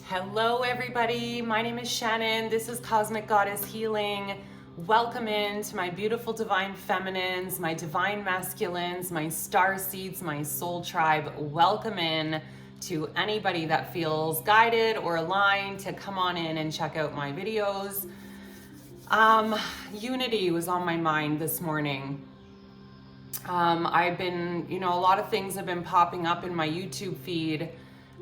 Hello everybody, my name is Shannon. This is Cosmic Goddess Healing. Welcome in to my beautiful divine feminines, my divine masculines, my star seeds, my soul tribe. Welcome in to anybody that feels guided or aligned to come on in and check out my videos. Unity was on my mind this morning. I've been, a lot of things have been popping up in my YouTube feed,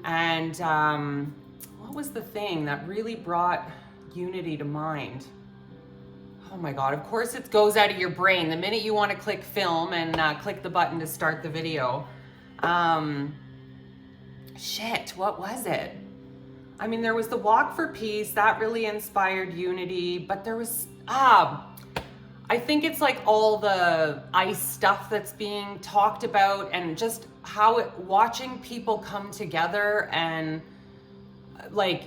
and what was the thing that really brought unity to mind? Oh my God, of course it goes out of your brain the minute you want to click film and click the button to start the video. Shit, what was it? I mean, there was the Walk for Peace, that really inspired unity, but there was, I think it's like all the ICE stuff that's being talked about, and just how watching people come together and like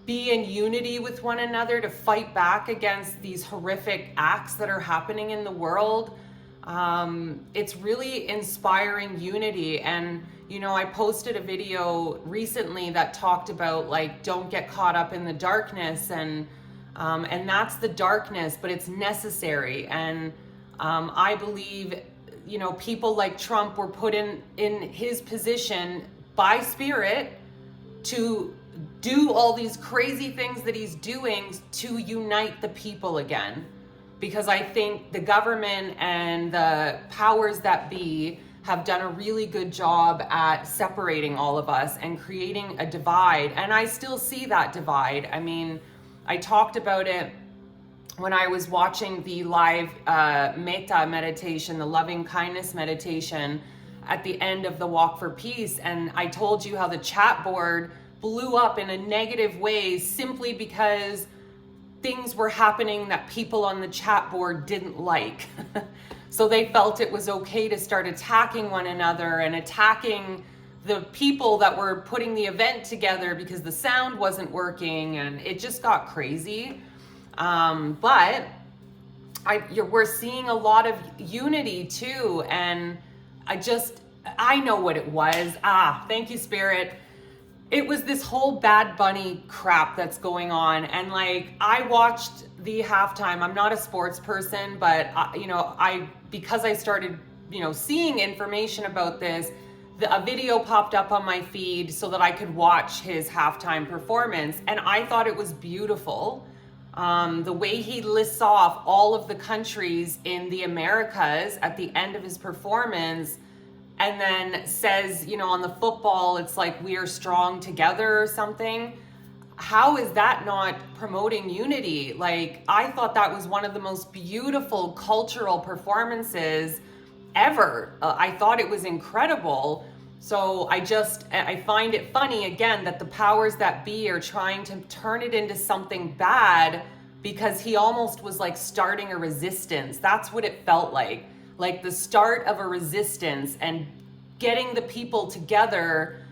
be in unity with one another to fight back against these horrific acts that are happening in the world. It's really inspiring unity. And I posted a video recently that talked about like, don't get caught up in the darkness, and that's the darkness, but it's necessary. And I believe people like Trump were put in his position by spirit to do all these crazy things that he's doing to unite the people again. Because I think the government and the powers that be have done a really good job at separating all of us and creating a divide. And I still see that divide. I mean, I talked about it when I was watching the live metta meditation, the loving kindness meditation at the end of the Walk for Peace. And I told you how the chat board blew up in a negative way simply because things were happening that people on the chat board didn't like. So they felt it was okay to start attacking one another and attacking the people that were putting the event together because the sound wasn't working, and it just got crazy. But we're seeing a lot of unity too, and I know what it was. Thank you, Spirit. It was this whole Bad Bunny crap that's going on. And like, I watched the halftime. I'm not a sports person, but because I started, seeing information about this, a video popped up on my feed so that I could watch his halftime performance. And I thought it was beautiful. The way he lists off all of the countries in the Americas at the end of his performance, and then says, on the football, it's like, we are strong together or something. How is that not promoting unity? Like, I thought that was one of the most beautiful cultural performances ever. I thought it was incredible. So I find it funny, again, that the powers that be are trying to turn it into something bad, because he almost was like starting a resistance. That's what it felt like the start of a resistance, and getting the people together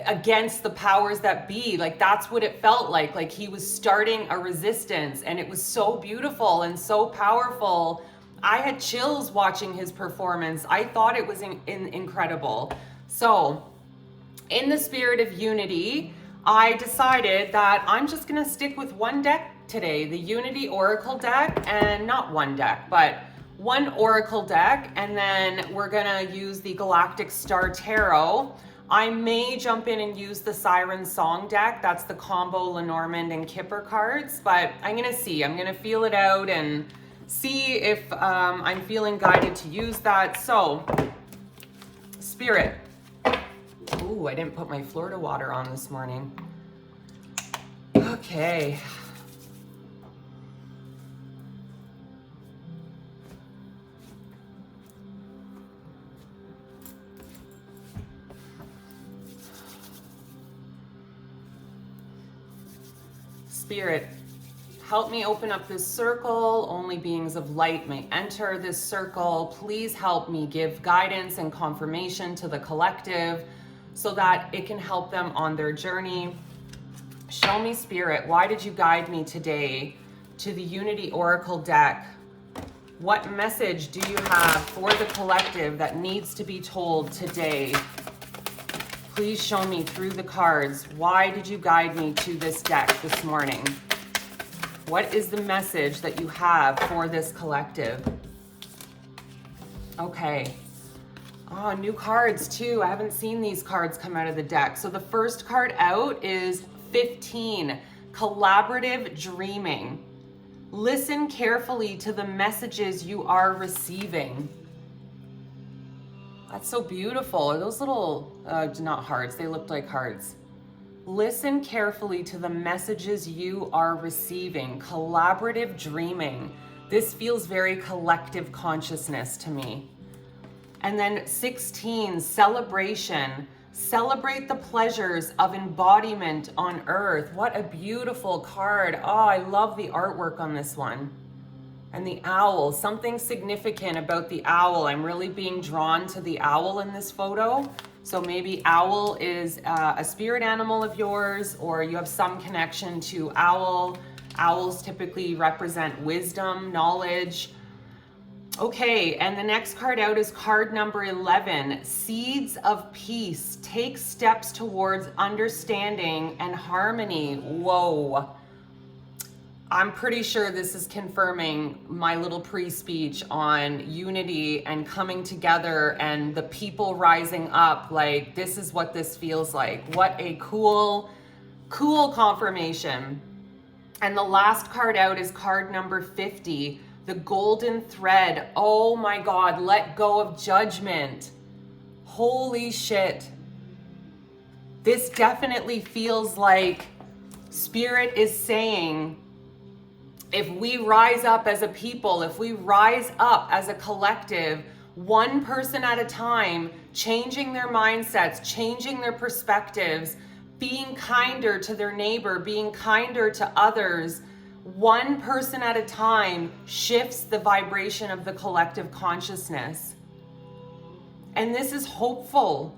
against the powers that be. Like, that's what it felt like he was starting a resistance, and it was so beautiful and so powerful. I had chills watching his performance. I thought it was incredible. So in the spirit of unity, I decided that I'm just gonna stick with one deck today, the Unity Oracle deck, and not one deck, but one Oracle deck, and then we're gonna use the Galactic Star Tarot. I may jump in and use the Siren Song deck. That's the combo Lenormand and Kipper cards, but I'm gonna see. I'm gonna feel it out and see if I'm feeling guided to use that. So, Spirit. Ooh, I didn't put my Florida water on this morning. Okay. Spirit, help me open up this circle. Only beings of light may enter this circle. Please help me give guidance and confirmation to the collective so that it can help them on their journey. Show me, Spirit, why did you guide me today to the Unity Oracle deck? What message do you have for the collective that needs to be told today Please show me through the cards. Why did you guide me to this deck this morning? What is the message that you have for this collective? Okay. Oh, new cards too. I haven't seen these cards come out of the deck. So the first card out is 15, collaborative dreaming. Listen carefully to the messages you are receiving. That's so beautiful. Are those little, not hearts, they looked like hearts. Listen carefully to the messages you are receiving. Collaborative dreaming. This feels very collective consciousness to me. And then 16, celebration. Celebrate the pleasures of embodiment on earth. What a beautiful card. Oh, I love the artwork on this one. And the owl, something significant about the owl. I'm really being drawn to the owl in this photo. So maybe owl is a spirit animal of yours, or you have some connection to owl. Owls typically represent wisdom, knowledge. Okay, and the next card out is card number 11, Seeds of Peace. Take steps towards understanding and harmony. Whoa. I'm pretty sure this is confirming my little pre-speech on unity and coming together and the people rising up. Like, this is what this feels like. What a cool confirmation. And the last card out is card number 50, the golden thread. Oh my God, let go of judgment. Holy shit. This definitely feels like Spirit is saying, if we rise up as a people, if we rise up as a collective, one person at a time, changing their mindsets, changing their perspectives, being kinder to their neighbor, being kinder to others, one person at a time shifts the vibration of the collective consciousness. And this is hopeful.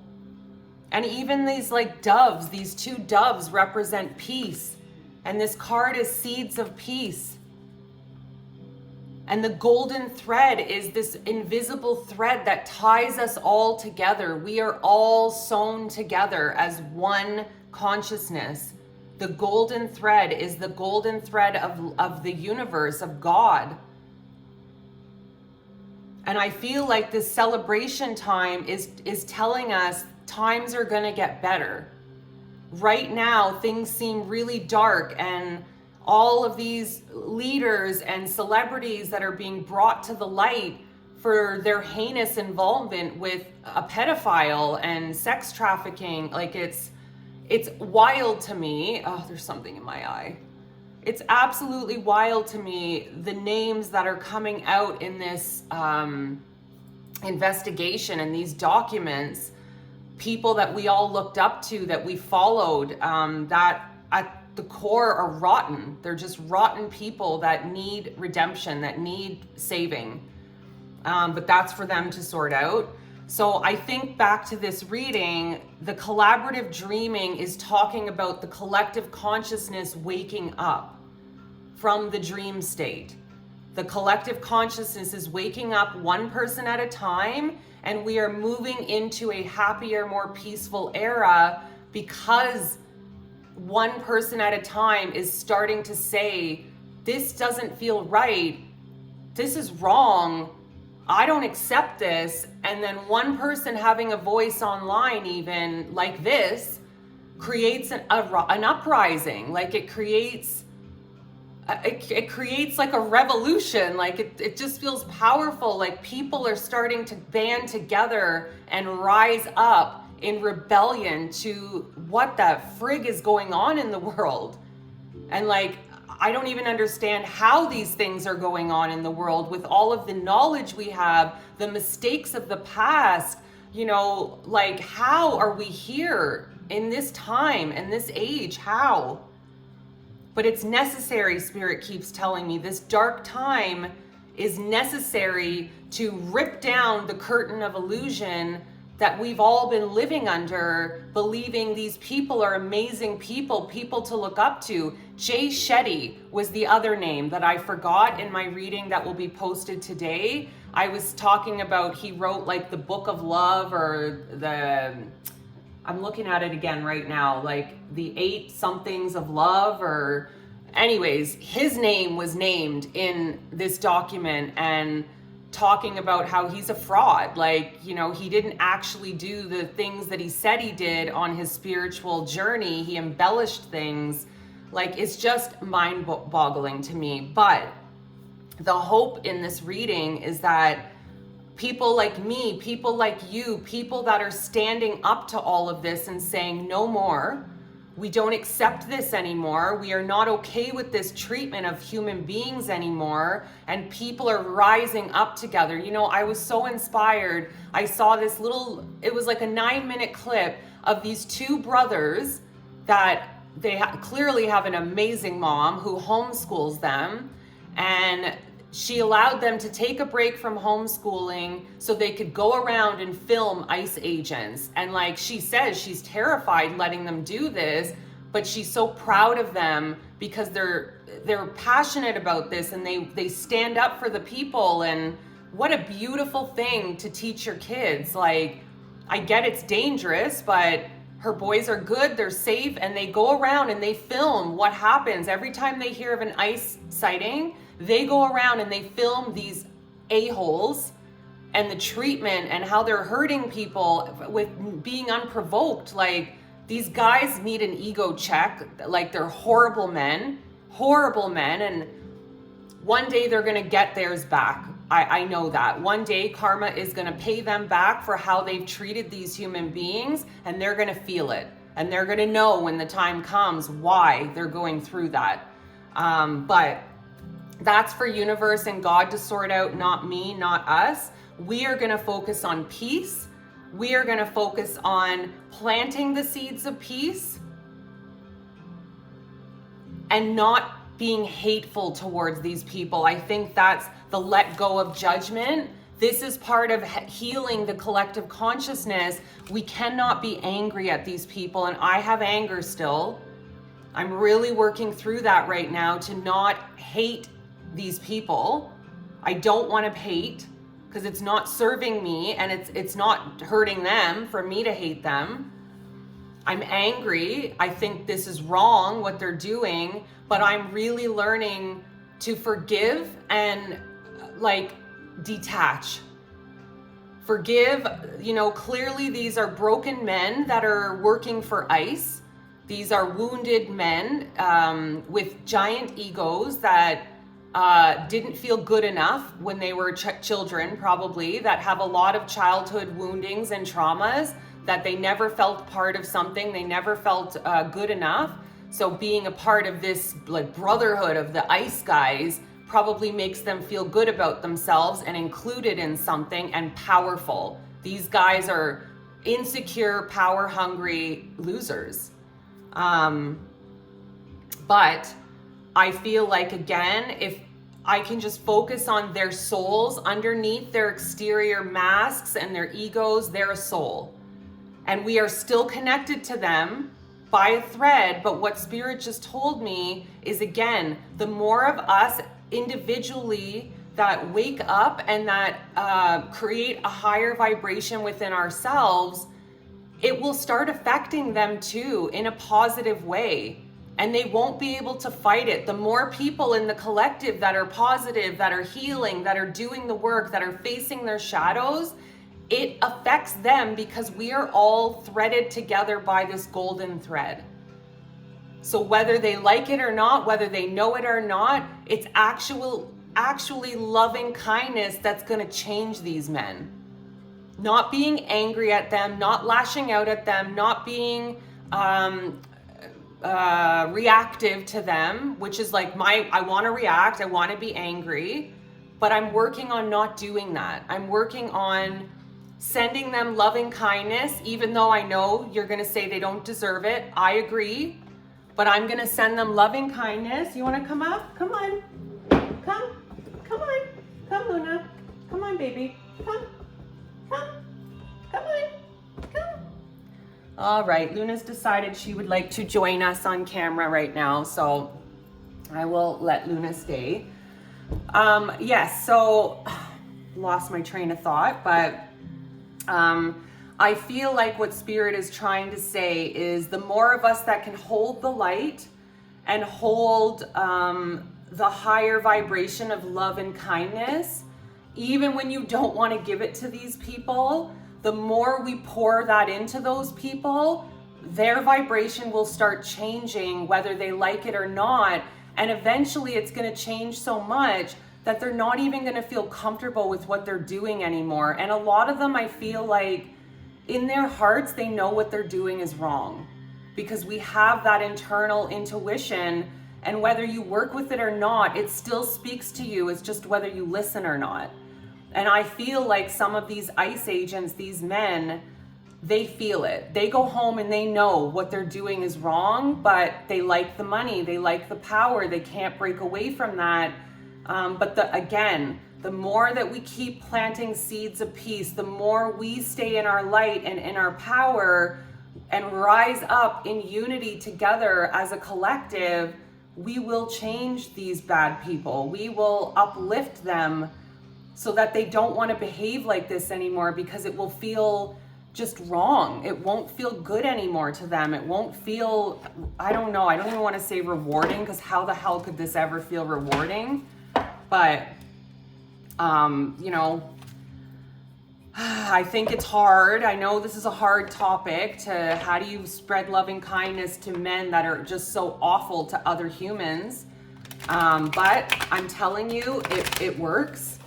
And even these like doves, these two doves represent peace. And this card is seeds of peace. And the golden thread is this invisible thread that ties us all together. We are all sewn together as one consciousness. The golden thread is the golden thread of the universe, of God. And I feel like this celebration time is telling us times are gonna get better. Right now, things seem really dark, and all of these leaders and celebrities that are being brought to the light for their heinous involvement with a pedophile and sex trafficking, like it's wild to me. Oh, there's something in my eye. It's absolutely wild to me, the names that are coming out in this investigation and these documents, people that we all looked up to, that we followed, that at the core are rotten. They're just rotten people that need redemption, that need saving. But that's for them to sort out. So I think back to this reading, the collaborative dreaming is talking about the collective consciousness waking up from the dream state. The collective consciousness is waking up one person at a time, and we are moving into a happier, more peaceful era because one person at a time is starting to say, this doesn't feel right, this is wrong, I don't accept this. And then one person having a voice online, even like this, creates an uprising. Like it creates like a revolution. Like it just feels powerful. Like people are starting to band together and rise up in rebellion to what the frig is going on in the world. And like, I don't even understand how these things are going on in the world with all of the knowledge we have, the mistakes of the past, you know, like how are we here in this time and this age? How? But it's necessary, Spirit keeps telling me. This dark time is necessary to rip down the curtain of illusion that we've all been living under, believing these people are amazing people to look up to. Jay Shetty was the other name that I forgot in my reading that will be posted today. I was talking about, he wrote like the Book of Love or I'm looking at it again right now, like the 8 somethings of love, or anyways, his name was named in this document and talking about how he's a fraud. Like, you know, he didn't actually do the things that he said he did on his spiritual journey. He embellished things. Like, it's just mind-boggling to me. But the hope in this reading is that people like me, people like you, people that are standing up to all of this and saying no more, we don't accept this anymore, we are not okay with this treatment of human beings anymore, and people are rising up together. You know, I was so inspired. I saw this little, it was like a 9-minute clip of these 2 brothers that they clearly have an amazing mom who homeschools them, and she allowed them to take a break from homeschooling so they could go around and film ICE agents. And like she says, she's terrified letting them do this, but she's so proud of them because they're passionate about this, and they stand up for the people. And what a beautiful thing to teach your kids. Like, I get it's dangerous, but her boys are good, they're safe, and they go around and they film what happens. Every time they hear of an ICE sighting, they go around and they film these a-holes and the treatment and how they're hurting people with being unprovoked. Like, these guys need an ego check. Like, they're horrible men, and one day they're gonna get theirs back. I know that. One day karma is gonna pay them back for how they've treated these human beings, and they're gonna feel it. And they're gonna know when the time comes why they're going through that. But that's for universe and God to sort out, not me, not us. We are gonna focus on peace. We are gonna focus on planting the seeds of peace and not being hateful towards these people. I think that's the let go of judgment. This is part of healing the collective consciousness. We cannot be angry at these people, and I have anger still. I'm really working through that right now to not hate these people. I don't want to hate because it's not serving me, and it's not hurting them for me to hate them. I'm angry. I think this is wrong what they're doing, but I'm really learning to forgive and like detach. Forgive, you know, clearly these are broken men that are working for ICE. These are wounded men with giant egos that didn't feel good enough when they were children, probably, that have a lot of childhood woundings and traumas, that they never felt part of something, they never felt good enough. So being a part of this like brotherhood of the ICE guys probably makes them feel good about themselves and included in something and powerful. These guys are insecure, power hungry losers. But I feel like, again, if I can just focus on their souls underneath their exterior masks and their egos, they're a soul. And we are still connected to them by a thread. But what Spirit just told me is, again, the more of us individually that wake up and that create a higher vibration within ourselves, it will start affecting them too in a positive way. And they won't be able to fight it. The more people in the collective that are positive, that are healing, that are doing the work, that are facing their shadows, it affects them because we are all threaded together by this golden thread. So whether they like it or not, whether they know it or not, it's actually loving kindness that's gonna change these men. Not being angry at them, not lashing out at them, not being reactive to them, which is like I want to react, I want to be angry, but I'm working on not doing that. I'm working on sending them loving kindness, even though I know you're going to say they don't deserve it. I agree, but I'm going to send them loving kindness. You want to come up? Come on. Come on. Come, Luna. Come on, baby. Come on. All right, Luna's decided she would like to join us on camera right now, so I will let Luna stay. Yes, so lost my train of thought, but I feel like what Spirit is trying to say is the more of us that can hold the light and hold the higher vibration of love and kindness, even when you don't want to give it to these people, the more we pour that into those people, their vibration will start changing whether they like it or not. And eventually it's going to change so much that they're not even going to feel comfortable with what they're doing anymore. And a lot of them, I feel like in their hearts, they know what they're doing is wrong, because we have that internal intuition, and whether you work with it or not, it still speaks to you. It's just whether you listen or not. And I feel like some of these ICE agents, these men, they feel it. They go home and they know what they're doing is wrong, but they like the money, they like the power, they can't break away from that. But again, the more that we keep planting seeds of peace, the more we stay in our light and in our power and rise up in unity together as a collective, we will change these bad people. We will uplift them so that they don't want to behave like this anymore, because it will feel just wrong. It won't feel good anymore to them. It won't feel, I don't know, I don't even want to say rewarding, because how the hell could this ever feel rewarding? But, you know, I think it's hard. I know this is a hard topic to, how do you spread loving kindness to men that are just so awful to other humans? But I'm telling you, it works.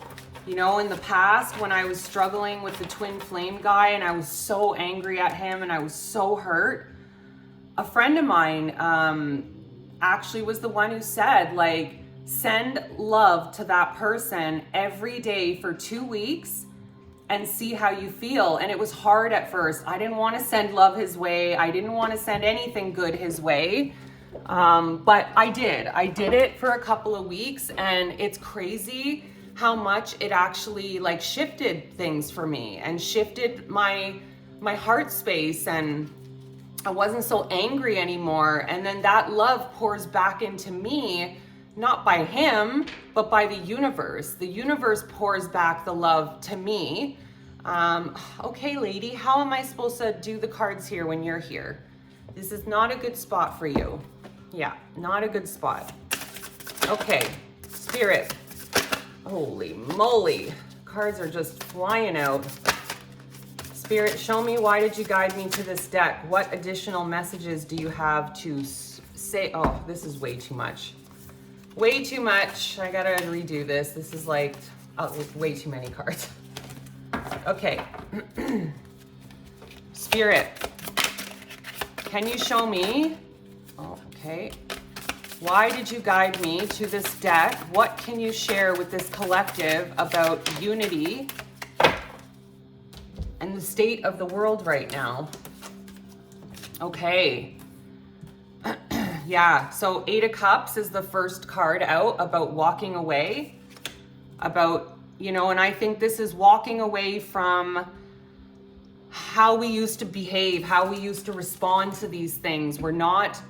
You know, in the past, when I was struggling with the twin flame guy and I was so angry at him and I was so hurt, a friend of mine actually was the one who said, like, send love to that person every day for 2 weeks and see how you feel. And it was hard at first. I didn't want to send love his way. I didn't want to send anything good his way. But I did. I did it for a couple of weeks, and it's crazy how much it actually like shifted things for me and shifted my heart space, and I wasn't so angry anymore. And then that love pours back into me, not by him, but by the universe. The universe pours back the love to me. Okay, lady, how am I supposed to do the cards here when you're here? This is not a good spot for you. Yeah, not a good spot. Okay, Spirit. Holy moly, cards are just flying out. Spirit, show me, why did you guide me to this deck? What additional messages do you have to say? Oh, this is way too much. Way too much. I gotta redo this. This is like way too many cards. Okay. Spirit, can you show me? Oh, okay. Why did you guide me to this deck? What can you share with this collective about unity and the state of the world right now? Okay. Yeah, so 8 of Cups is the first card out, about walking away. About, you know, and I think this is walking away from how we used to behave, how we used to respond to these things. We're not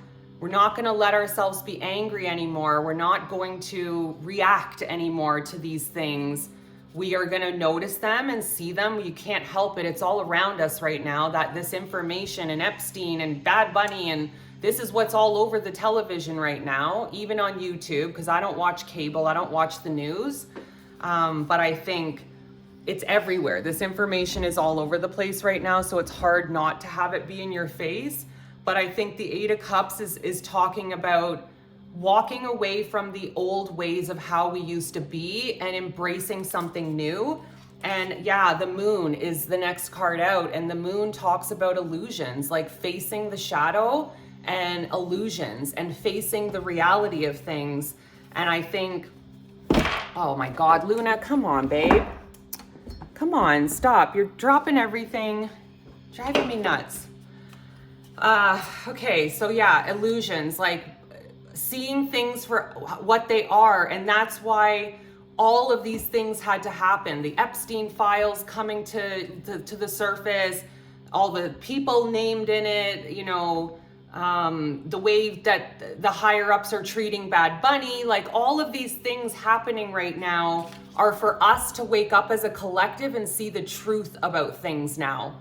going to let ourselves be angry anymore. We're not going to react anymore to these things. We are going to notice them and see them. You can't help it. It's all around us right now, that this information and Epstein and Bad Bunny, and this is what's all over the television right now, even on YouTube, because I don't watch cable. I don't watch the news. But I think it's everywhere. This information is all over the place right now, so it's hard not to have it be in your face. But I think the 8 of Cups is talking about walking away from the old ways of how we used to be and embracing something new. And yeah, the Moon is the next card out, and the Moon talks about illusions, like facing the shadow and illusions and facing the reality of things. And I think, oh my God, Luna, come on, babe. Come on, stop. You're dropping everything, driving me nuts. Okay, so yeah, illusions, like seeing things for what they are. And that's why all of these things had to happen. The Epstein files coming to the surface, all the people named in it, you know, the way that the higher ups are treating Bad Bunny, like all of these things happening right now are for us to wake up as a collective and see the truth about things now.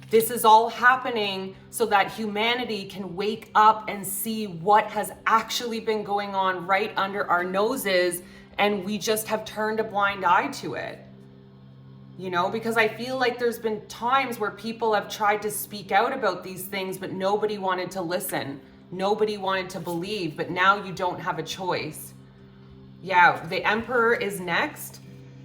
This is all happening so that humanity can wake up and see what has actually been going on right under our noses, and we just have turned a blind eye to it. You know, because I feel like there's been times where people have tried to speak out about these things, but nobody wanted to listen. Nobody wanted to believe, but now you don't have a choice. Yeah, the Emperor is next.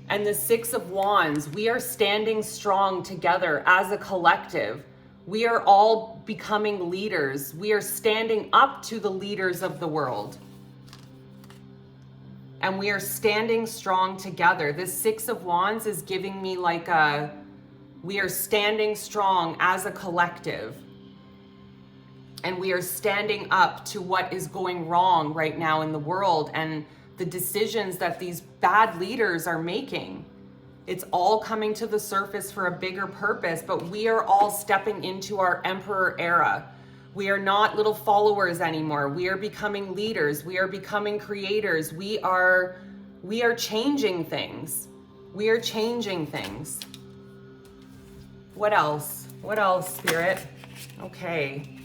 And the Six of Wands, we are standing strong together as a collective. We are all becoming leaders. We are standing up to the leaders of the world. And we are standing strong together. This Six of Wands is giving me like we are standing strong as a collective. And we are standing up to what is going wrong right now in the world and the decisions that these bad leaders are making. It's all coming to the surface for a bigger purpose, but we are all stepping into our Emperor era. We are not little followers anymore. We are becoming leaders. We are becoming creators. We are changing things. We are changing things. What else? What else, Spirit? Okay.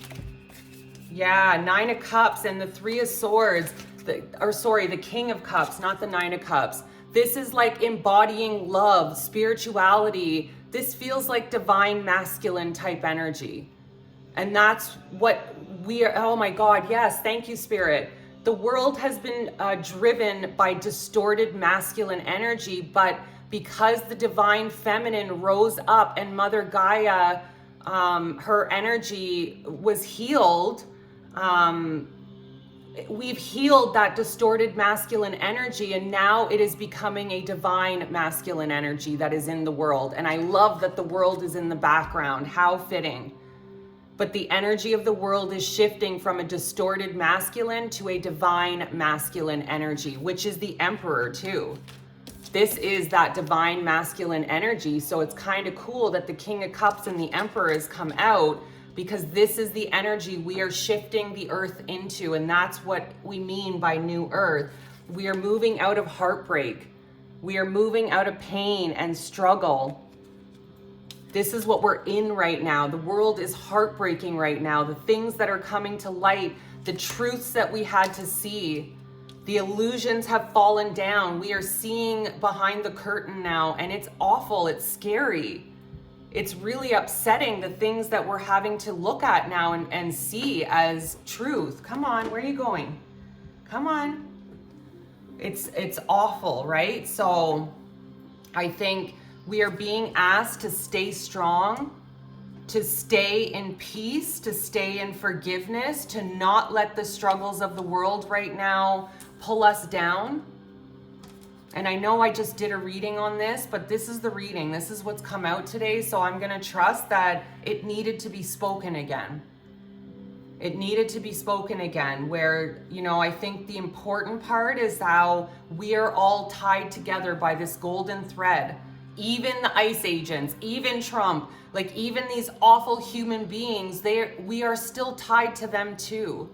Yeah, Nine of Cups and the Three of Swords. The King of Cups, not the Nine of Cups. This is like embodying love, spirituality. This feels like divine masculine type energy. And that's what we are. Oh my God, yes, thank you, Spirit. The world has been driven by distorted masculine energy, but because the divine feminine rose up and Mother Gaia, her energy was healed, we've healed that distorted masculine energy, and now it is becoming a divine masculine energy that is in the world. And I love that the world is in the background. How fitting. But the energy of the world is shifting from a distorted masculine to a divine masculine energy, which is the Emperor too. This is that divine masculine energy. So it's kind of cool that the King of Cups and the Emperor has come out, because this is the energy we are shifting the earth into. And that's what we mean by new earth. We are moving out of heartbreak. We are moving out of pain and struggle. This is what we're in right now. The world is heartbreaking right now. The things that are coming to light, the truths that we had to see, the illusions have fallen down. We are seeing behind the curtain now, and it's awful. It's scary. It's really upsetting, the things that we're having to look at now and see as truth. Come on, where are you going? Come on. It's awful, right? So I think we are being asked to stay strong, to stay in peace, to stay in forgiveness, to not let the struggles of the world right now pull us down. And I know I just did a reading on this, but this is the reading. This is what's come out today. So I'm going to trust that it needed to be spoken again. It needed to be spoken again, where, you know, I think the important part is how we are all tied together by this golden thread. Even the ICE agents, even Trump, like even these awful human beings, we are still tied to them too.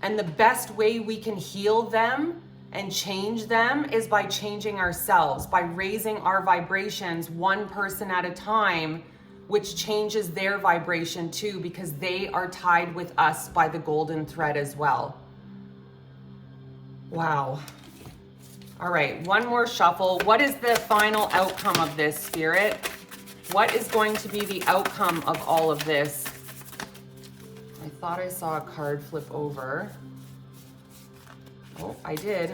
And the best way we can heal them and change them is by changing ourselves, by raising our vibrations one person at a time, which changes their vibration too, because they are tied with us by the golden thread as well. Wow. All right, one more shuffle. What is the final outcome of this, Spirit? What is going to be the outcome of all of this? I thought I saw a card flip over. Oh, I did.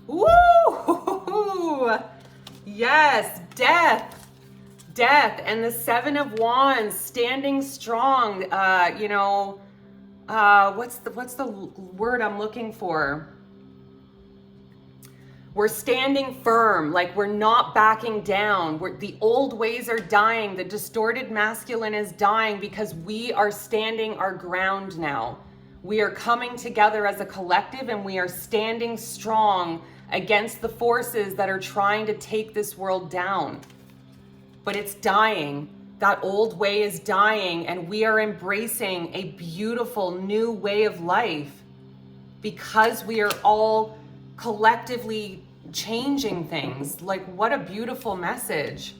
Woo! Yes, death. Death and the Seven of Wands, standing strong. What's the word I'm looking for? We're standing firm, like we're not backing down. The old ways are dying. The distorted masculine is dying because we are standing our ground now. We are coming together as a collective and we are standing strong against the forces that are trying to take this world down. But it's dying. That old way is dying, and we are embracing a beautiful new way of life because we are all collectively changing things. Like, what a beautiful message.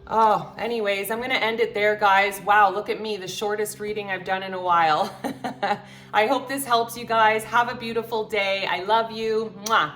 Oh, anyways, I'm going to end it there, guys. Wow, look at me, the shortest reading I've done in a while. I hope this helps you guys. Have a beautiful day. I love you. Mwah.